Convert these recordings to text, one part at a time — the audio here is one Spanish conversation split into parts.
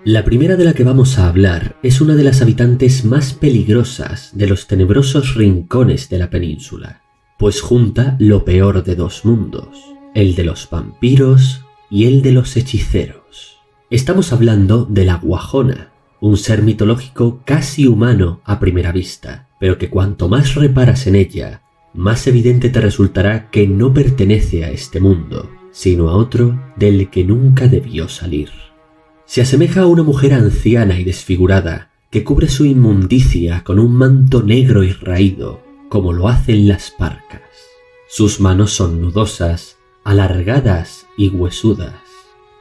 La primera de la que vamos a hablar es una de las habitantes más peligrosas de los tenebrosos rincones de la península, pues junta lo peor de dos mundos, el de los vampiros y el de los hechiceros. Estamos hablando de la Guajona, un ser mitológico casi humano a primera vista, pero que cuanto más reparas en ella, más evidente te resultará que no pertenece a este mundo, sino a otro del que nunca debió salir. Se asemeja a una mujer anciana y desfigurada que cubre su inmundicia con un manto negro y raído, como lo hacen las parcas. Sus manos son nudosas, alargadas y huesudas,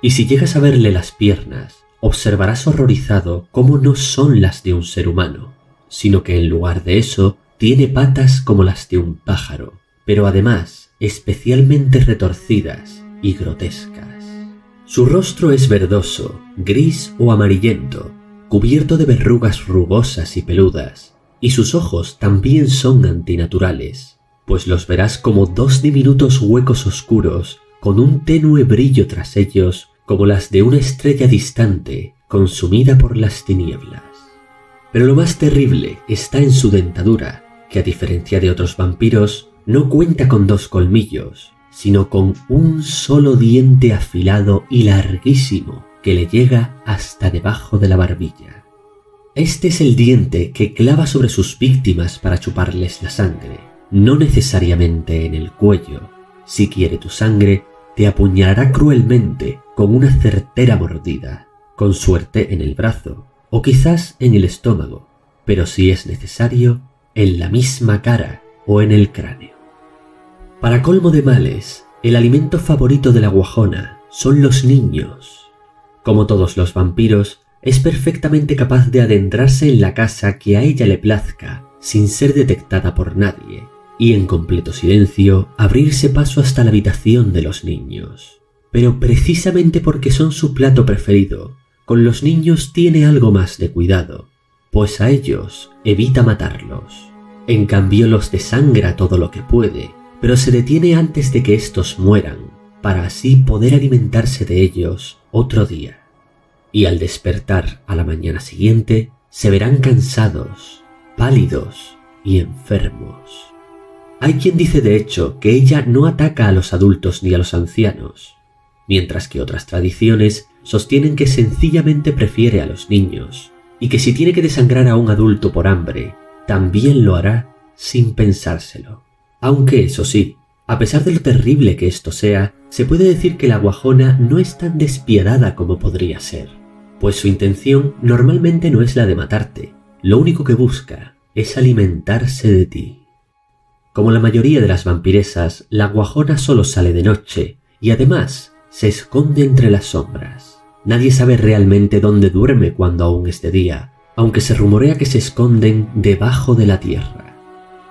y si llegas a verle las piernas, observarás horrorizado cómo no son las de un ser humano, sino que en lugar de eso tiene patas como las de un pájaro, pero además especialmente retorcidas y grotescas. Su rostro es verdoso, gris o amarillento, cubierto de verrugas rugosas y peludas, y sus ojos también son antinaturales, pues los verás como dos diminutos huecos oscuros con un tenue brillo tras ellos, como las de una estrella distante consumida por las tinieblas. Pero lo más terrible está en su dentadura, que a diferencia de otros vampiros, no cuenta con dos colmillos, sino con un solo diente afilado y larguísimo que le llega hasta debajo de la barbilla. Este es el diente que clava sobre sus víctimas para chuparles la sangre, no necesariamente en el cuello. Si quiere tu sangre, te apuñalará cruelmente con una certera mordida, con suerte en el brazo, o quizás en el estómago, pero si es necesario, en la misma cara o en el cráneo. Para colmo de males, el alimento favorito de la Guajona son los niños. Como todos los vampiros, es perfectamente capaz de adentrarse en la casa que a ella le plazca sin ser detectada por nadie, y en completo silencio abrirse paso hasta la habitación de los niños. Pero precisamente porque son su plato preferido, con los niños tiene algo más de cuidado, pues a ellos evita matarlos. En cambio los desangra todo lo que puede, pero se detiene antes de que estos mueran, para así poder alimentarse de ellos otro día. Y al despertar a la mañana siguiente, se verán cansados, pálidos y enfermos. Hay quien dice de hecho que ella no ataca a los adultos ni a los ancianos, mientras que otras tradiciones sostienen que sencillamente prefiere a los niños, y que si tiene que desangrar a un adulto por hambre, también lo hará sin pensárselo. Aunque eso sí, a pesar de lo terrible que esto sea, se puede decir que la Guajona no es tan despiadada como podría ser, pues su intención normalmente no es la de matarte, lo único que busca es alimentarse de ti. Como la mayoría de las vampiresas, la Guajona solo sale de noche y además se esconde entre las sombras. Nadie sabe realmente dónde duerme cuando aún es de día, aunque se rumorea que se esconden debajo de la tierra.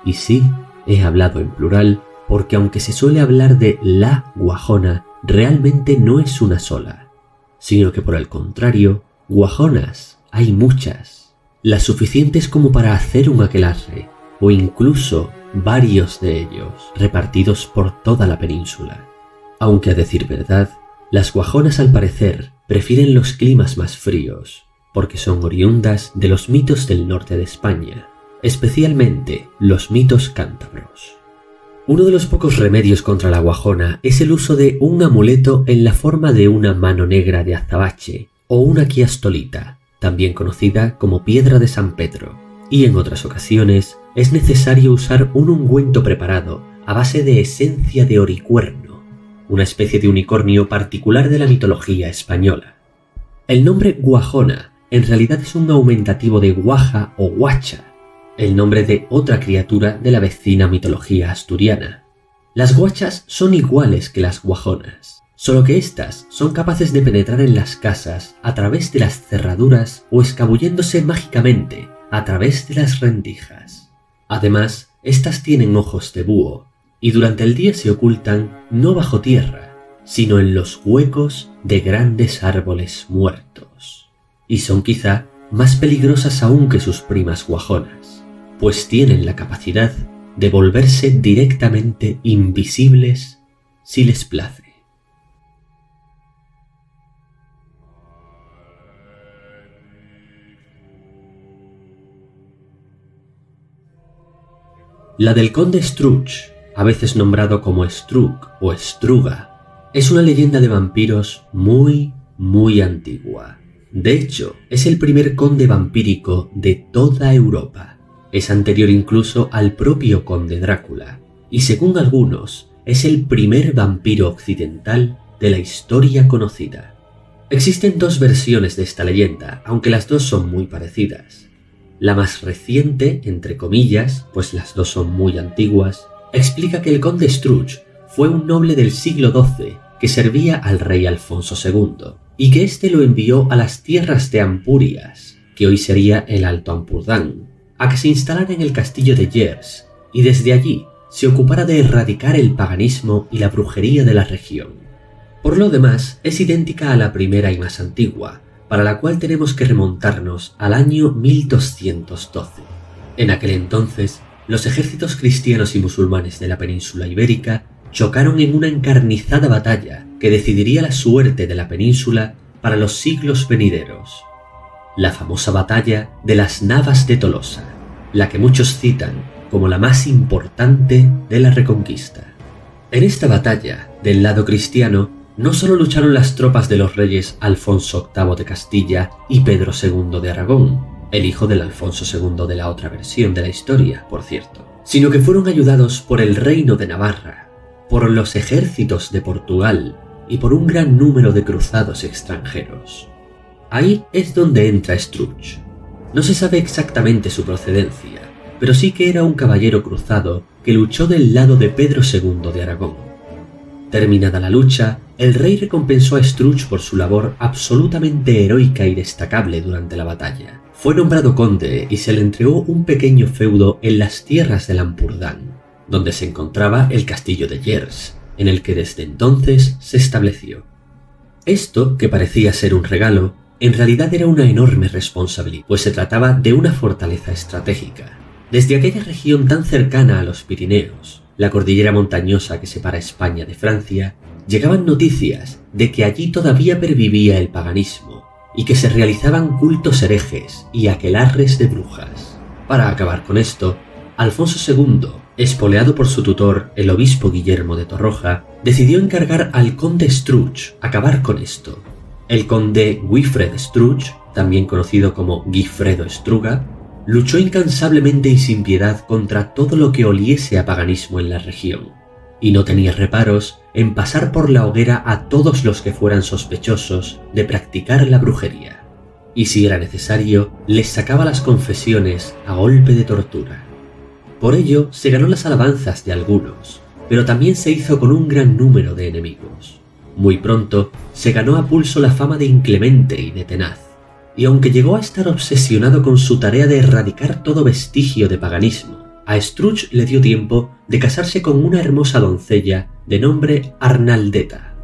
Y sí, he hablado en plural porque aunque se suele hablar de la Guajona, realmente no es una sola, sino que por el contrario, Guajonas hay muchas, las suficientes como para hacer un aquelarre, o incluso varios de ellos repartidos por toda la península. Aunque a decir verdad, las Guajonas al parecer prefieren los climas más fríos, porque son oriundas de los mitos del norte de España, especialmente los mitos cántabros. Uno de los pocos remedios contra la Guajona es el uso de un amuleto en la forma de una mano negra de azabache o una quiastolita, también conocida como piedra de San Pedro, y en otras ocasiones es necesario usar un ungüento preparado a base de esencia de oricuerno, una especie de unicornio particular de la mitología española. El nombre Guajona en realidad es un aumentativo de guaja o guacha, el nombre de otra criatura de la vecina mitología asturiana. Las guachas son iguales que las guajonas, solo que éstas son capaces de penetrar en las casas a través de las cerraduras o escabulléndose mágicamente a través de las rendijas. Además, estas tienen ojos de búho y durante el día se ocultan no bajo tierra, sino en los huecos de grandes árboles muertos. Y son quizá más peligrosas aún que sus primas guajonas, pues tienen la capacidad de volverse directamente invisibles si les place. La del conde Struch, a veces nombrado como Strug o Struga, es una leyenda de vampiros muy antigua. De hecho, es el primer conde vampírico de toda Europa. Es anterior incluso al propio conde Drácula, y según algunos, es el primer vampiro occidental de la historia conocida. Existen dos versiones de esta leyenda, aunque las dos son muy parecidas. La más reciente, entre comillas, pues las dos son muy antiguas, explica que el conde Struch fue un noble del siglo XII que servía al rey Alfonso II, y que éste lo envió a las tierras de Ampurias, que hoy sería el Alto Ampurdán, a que se instalara en el castillo de Gers, y desde allí se ocupara de erradicar el paganismo y la brujería de la región. Por lo demás, es idéntica a la primera y más antigua, para la cual tenemos que remontarnos al año 1212. En aquel entonces, los ejércitos cristianos y musulmanes de la península ibérica chocaron en una encarnizada batalla que decidiría la suerte de la península para los siglos venideros. La famosa batalla de las Navas de Tolosa, la que muchos citan como la más importante de la Reconquista. En esta batalla, del lado cristiano, no solo lucharon las tropas de los reyes Alfonso VIII de Castilla y Pedro II de Aragón, el hijo del Alfonso II de la otra versión de la historia, por cierto, sino que fueron ayudados por el reino de Navarra, por los ejércitos de Portugal y por un gran número de cruzados extranjeros. Ahí es donde entra Struch. No se sabe exactamente su procedencia, pero sí que era un caballero cruzado que luchó del lado de Pedro II de Aragón. Terminada la lucha, el rey recompensó a Struch por su labor absolutamente heroica y destacable durante la batalla. Fue nombrado conde y se le entregó un pequeño feudo en las tierras del Ampurdán, donde se encontraba el castillo de Gers, en el que desde entonces se estableció. Esto, que parecía ser un regalo, en realidad era una enorme responsabilidad, pues se trataba de una fortaleza estratégica. Desde aquella región tan cercana a los Pirineos, la cordillera montañosa que separa España de Francia, llegaban noticias de que allí todavía pervivía el paganismo y que se realizaban cultos herejes y aquelarres de brujas. Para acabar con esto, Alfonso II, espoleado por su tutor, el obispo Guillermo de Torroja, decidió encargar al conde Struch acabar con esto. El conde Wifred Struch, también conocido como Guifredo Struga, luchó incansablemente y sin piedad contra todo lo que oliese a paganismo en la región, y no tenía reparos en pasar por la hoguera a todos los que fueran sospechosos de practicar la brujería, y si era necesario, les sacaba las confesiones a golpe de tortura. Por ello, se ganó las alabanzas de algunos, pero también se hizo con un gran número de enemigos. Muy pronto, se ganó a pulso la fama de inclemente y de tenaz, y aunque llegó a estar obsesionado con su tarea de erradicar todo vestigio de paganismo, a Struch le dio tiempo de casarse con una hermosa doncella de nombre Arnaldeta.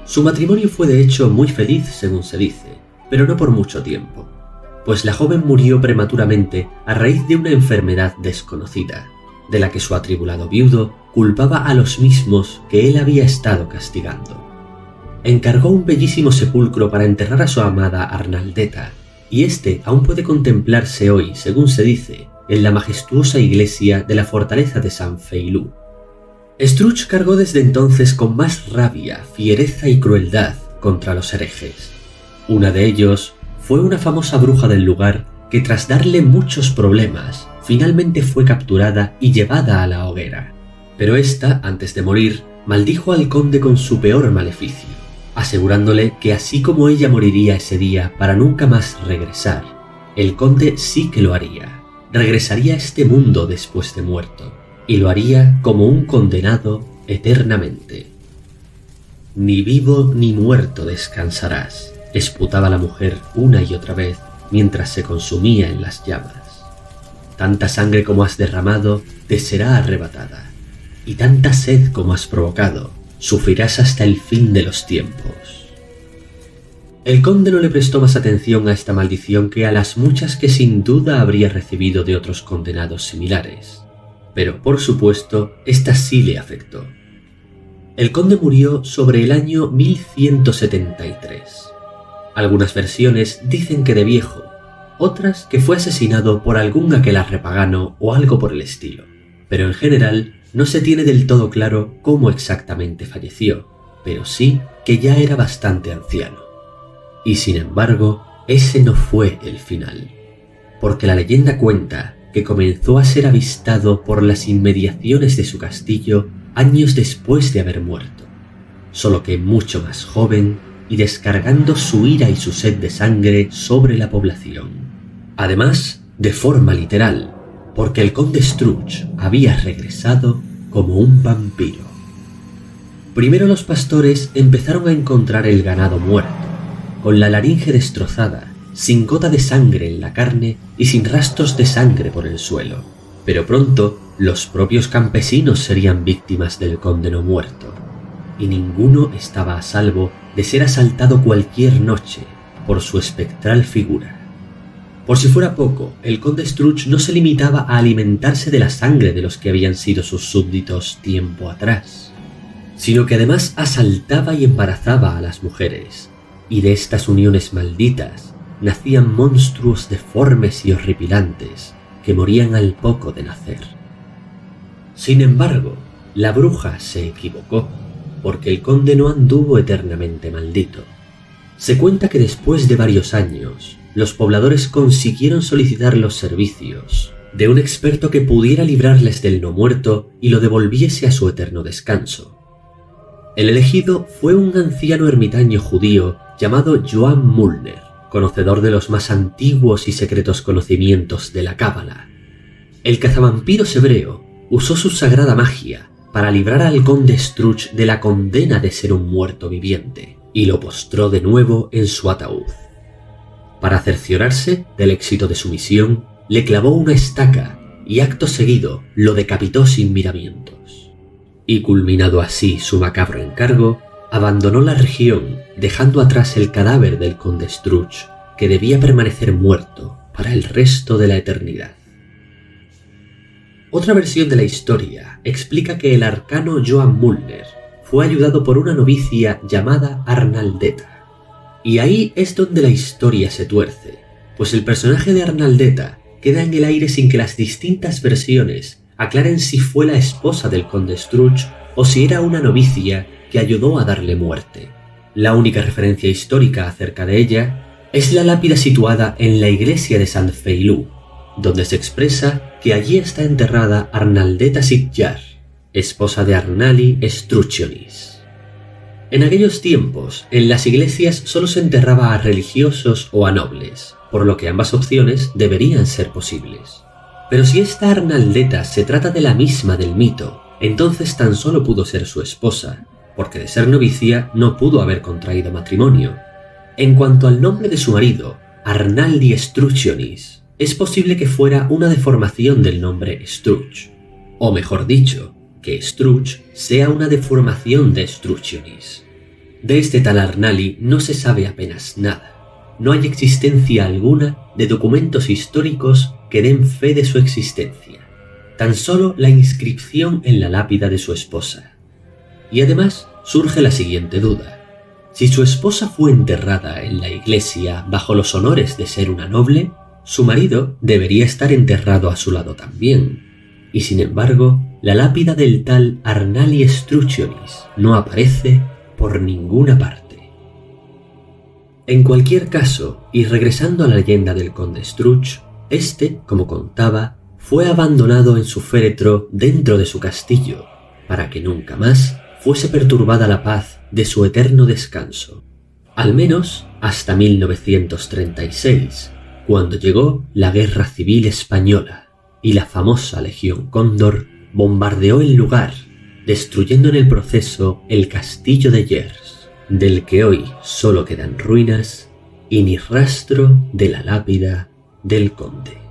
Su matrimonio fue de hecho muy feliz, según se dice, pero no por mucho tiempo, pues la joven murió prematuramente a raíz de una enfermedad desconocida, de la que su atribulado viudo culpaba a los mismos que él había estado castigando. Encargó un bellísimo sepulcro para enterrar a su amada Arnaldeta, y este aún puede contemplarse hoy, según se dice, en la majestuosa iglesia de la fortaleza de San Feilú. Struch cargó desde entonces con más rabia, fiereza y crueldad contra los herejes. Una de ellos fue una famosa bruja del lugar que, tras darle muchos problemas, finalmente fue capturada y llevada a la hoguera. Pero ésta, antes de morir, maldijo al conde con su peor maleficio, asegurándole que así como ella moriría ese día para nunca más regresar, el conde sí que lo haría. Regresaría a este mundo después de muerto, y lo haría como un condenado eternamente. Ni vivo ni muerto descansarás, esputaba la mujer una y otra vez mientras se consumía en las llamas. Tanta sangre como has derramado te será arrebatada, y tanta sed como has provocado sufrirás hasta el fin de los tiempos. El conde no le prestó más atención a esta maldición que a las muchas que sin duda habría recibido de otros condenados similares, pero por supuesto esta sí le afectó. El conde murió sobre el año 1173. Algunas versiones dicen que de viejo, otras que fue asesinado por algún aquelarre pagano o algo por el estilo. pero en general no se tiene del todo claro cómo exactamente falleció, pero sí que ya era bastante anciano. Y sin embargo, ese no fue el final, porque la leyenda cuenta que comenzó a ser avistado por las inmediaciones de su castillo años después de haber muerto, solo que mucho más joven y descargando su ira y su sed de sangre sobre la población. Además, de forma literal, porque el conde Struch había regresado como un vampiro. Primero los pastores empezaron a encontrar el ganado muerto, con la laringe destrozada, sin gota de sangre en la carne y sin rastros de sangre por el suelo. Pero pronto los propios campesinos serían víctimas del conde no muerto, y ninguno estaba a salvo de ser asaltado cualquier noche por su espectral figura. Por si fuera poco, el conde Struch no se limitaba a alimentarse de la sangre de los que habían sido sus súbditos tiempo atrás, sino que además asaltaba y embarazaba a las mujeres, y de estas uniones malditas nacían monstruos deformes y horripilantes que morían al poco de nacer. Sin embargo, la bruja se equivocó, porque el conde no anduvo eternamente maldito. Se cuenta que después de varios años, los pobladores consiguieron solicitar los servicios de un experto que pudiera librarles del no muerto y lo devolviese a su eterno descanso. El elegido fue un anciano ermitaño judío llamado Johann Müllner, conocedor de los más antiguos y secretos conocimientos de la cábala. El cazavampiros hebreo usó su sagrada magia para librar al conde Struch de la condena de ser un muerto viviente y lo postró de nuevo en su ataúd. Para cerciorarse del éxito de su misión, le clavó una estaca y acto seguido lo decapitó sin miramientos. Y culminado así su macabro encargo, abandonó la región dejando atrás el cadáver del conde Struch, que debía permanecer muerto para el resto de la eternidad. Otra versión de la historia explica que el arcano Johann Müllner fue ayudado por una novicia llamada Arnaldeta. Y ahí es donde la historia se tuerce, pues el personaje de Arnaldeta queda en el aire sin que las distintas versiones aclaren si fue la esposa del conde Struch o si era una novicia que ayudó a darle muerte. La única referencia histórica acerca de ella es la lápida situada en la iglesia de Sant Feilú, donde se expresa que allí está enterrada Arnaldeta Sitjar, esposa de Arnali Strutionis. En aquellos tiempos, en las iglesias solo se enterraba a religiosos o a nobles, por lo que ambas opciones deberían ser posibles. Pero si esta Arnaldeta se trata de la misma del mito, entonces tan solo pudo ser su esposa, porque de ser novicia no pudo haber contraído matrimonio. En cuanto al nombre de su marido, Arnaldi Strutionis, es posible que fuera una deformación del nombre Struch, o mejor dicho, que Struch sea una deformación de Strutionis. De este tal Arnali no se sabe apenas nada. No hay existencia alguna de documentos históricos que den fe de su existencia. Tan solo la inscripción en la lápida de su esposa. Y además surge la siguiente duda. Si su esposa fue enterrada en la iglesia bajo los honores de ser una noble, su marido debería estar enterrado a su lado también. Y sin embargo, la lápida del tal Arnali Strutionis no aparece por ninguna parte. En cualquier caso, y regresando a la leyenda del conde Struch, este, como contaba, fue abandonado en su féretro dentro de su castillo, para que nunca más fuese perturbada la paz de su eterno descanso, al menos hasta 1936, cuando llegó la Guerra Civil Española y la famosa Legión Cóndor bombardeó el lugar, destruyendo en el proceso el castillo de Llers, del que hoy solo quedan ruinas y ni rastro de la lápida del conde.